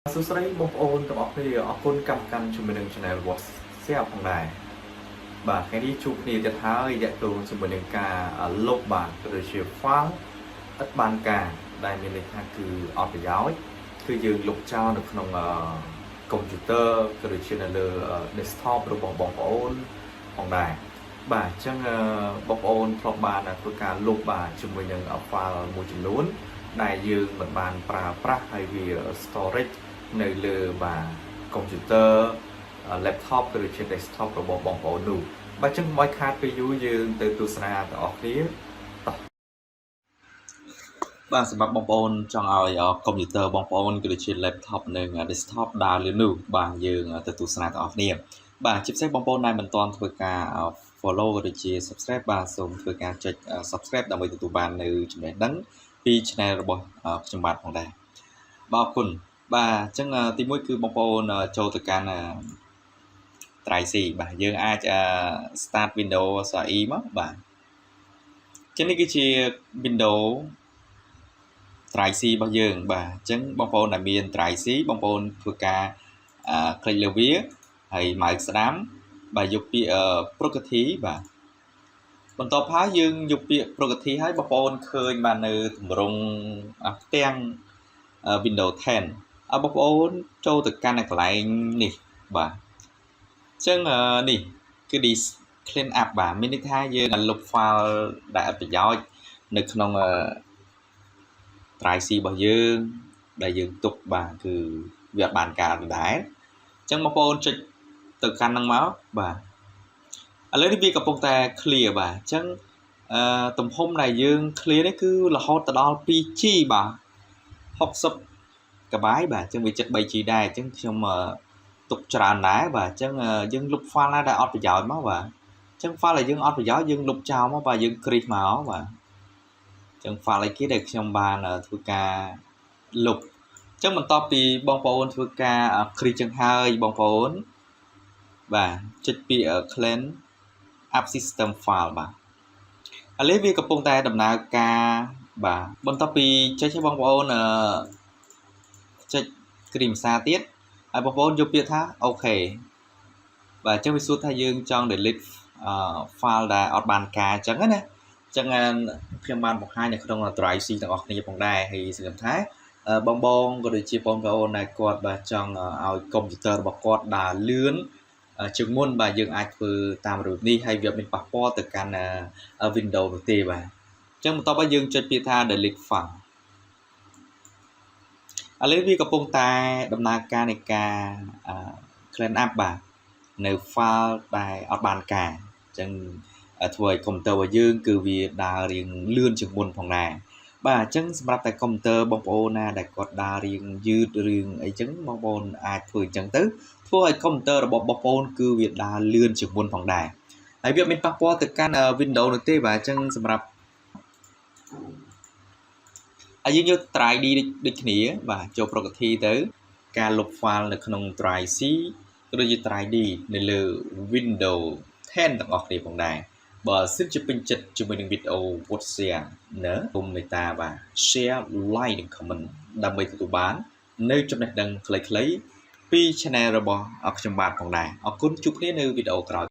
សួស្តីបងប្អូនទាំងអស់គ្នាអរគុណកម្មកម្មជាមួយនឹង Channel របស់ Share ផងដែរបាទថ្ងៃនេះជួបគ្នាទៀតហើយតាក់ទងជាមួយនឹងការលុបបាទឬជា file ឥតបានការដែលមានន័យថាគឺអត់ប្រយោជន៍គឺយើងលុបចោលនៅក្នុងកុំព្យូទ័រក៏ដូចជានៅលើ desktop របស់បងប្អូនផងដែរបាទអញ្ចឹងបងប្អូនធ្លាប់បានធ្វើការលុបបាទជាមួយនឹង file មួយចំនួនដែលយើងមិនបានប្រើប្រាស់ហើយវា storage នៅលើបាទកុំព្យូទ័រ laptop ឬជា desktop របស់បងប្អូននោះបាទអញ្ចឹងមិនខាតពេលយូរយើងទៅទស្សនាទាំងអស់គ្នាតោះបាទសម្រាប់បងប្អូនចង់ឲ្យកុំព្យូទ័របងប្អូនក៏ដូចជា laptop និង desktop ដើរលឿននោះបាទយើងទៅទស្សនាទាំងអស់គ្នាបាទជាពិសេសបងប្អូនដែលមិនទាន់ធ្វើការ follow ក៏ដូចជា subscribe បាទសូមធ្វើការចុច subscribe ដើម្បីទទួលបាននៅចំណេះដឹងពី channel របស់ខ្ញុំបាទផងដែរបាទអរគុណបាទអញ្ចឹងទី1គឺបងប្អូនចូលទៅកាន់Try C បាទយើងអាច start Windows E មកបាទចឹងនេះគឺជា Windows Try C របស់យើងបាទអញ្ចឹងបងប្អូនដែលមាន Try C បងប្អូនធ្វើការ click លើវាហើយម៉ៅស្ដាំបាទយកពាក្យ Property បាទបន្ទាប់ហើយយើងយកពាក្យ Property ហើយបងប្អូនឃើញបាននៅទម្រង់ផ្ទាំង Windows 10បងប្អូនចូលទៅកាន់កន្លែងនេះបាទអញ្ចឹងនេះគឺ clean up បាទមានន័យថាយើងលុប file ដែលអត់ប្រយោជន៍នៅក្នុង Try C របស់យើងដែលយើងទុកបាទគឺវាអត់បានការដែរអញ្ចឹងបងប្អូនចុចទៅកាន់ហ្នឹងមកបាទឥឡូវនេះវាកំពុងតែ clear បាទអញ្ចឹងទំហំដែលយើង clear នេះគឺរហូតទៅដល់ 2G បាទ60 GB បាទអញ្ចឹងវាចិត្ត 3G ដែរអញ្ចឹងខ្ញុំទុកច្រើនដែរបាទអញ្ចឹងយើងលុប file ណាដែលអត់ប្រយោជន៍មកបាទអញ្ចឹង file ដែលយើងអត់ប្រយោជន៍យើងលុបចោលមកបាទយើងគ្រីសមកបាទអញ្ចឹង file អីគេដែលខ្ញុំបានធ្វើការលុបអញ្ចឹងបន្ទាប់ពីបងប្អូនធ្វើការគ្រីសចឹងហើយបងប្អូនបាទចុចពាក្យ clean up system file បាទឥឡូវវាកំពុងតែដំណើរការបាទបន្ទាប់ពីចុចឲ្យបងប្អូនចុចគ្រីមសារទៀតហើយបងប្អូនយកពាក្យថាអូខេបាទអញ្ចឹងវាសួរថាយើងចង់ delete file ដែលអត់បានការអញ្ចឹងណាអញ្ចឹងខ្ញុំបានបង្ហាញនៅក្នុង Drive C ទាំងអស់គ្នាផងដែរហើយសង្ឃឹមថាបងក៏ដូចជាបងប្អូនដែលគាត់បាទចង់ឲ្យកុំព្យូទ័ររបស់គាត់ដើរលឿនជាងមុនបាទយើងអាចធ្វើតាមរបៀបនេះហើយវាមានប៉ះពាល់ទៅកាន់ Windows នោះទេបាទអញ្ចឹងបន្ទាប់មកយើងចុចពាក្យថា delete file ឥឡូវវាកំពុងតែដំណើរការនៃការ clean up បាទនៅ file ដែលអត់បានការអញ្ចឹងធ្វើឲ្យកុំព្យូទ័ររបស់យើងគឺវាដើររៀងលឿនជាងមុនផងដែរបាទអញ្ចឹងសម្រាប់តែកុំព្យូទ័របងប្អូនណាដែលគាត់ដើររៀងយឺតរឿងអីចឹងបងប្អូនអាចធ្វើអញ្ចឹងទៅធ្វើឲ្យកុំព្យូទ័ររបស់បងប្អូនគឺវាដើរលឿនជាងមុនផងដែរហើយវាមានប៉ះពាល់ទៅកាន់ Windows នោះទេបាទអញ្ចឹងសម្រាប់ហើយយើងយក Try D ដូចគ្នាបាទចូល Property ទៅការលុប file នៅក្នុង Try C ឬជា Try D នៅលើ Windows 10ទាំងអស់គ្នាផងដែរបើសិនជាពេញចិត្តជាមួយនឹងវីដេអូ Would Share ណាគុំមេត្តាបាទ Share Like និង Comment ដើម្បីទទួលបាននៅចំណេះដឹងខ្លីៗពី Channel របស់ខ្ញុំបាទផងដែរអរគុណជួបគ្នានៅវីដេអូក្រោយ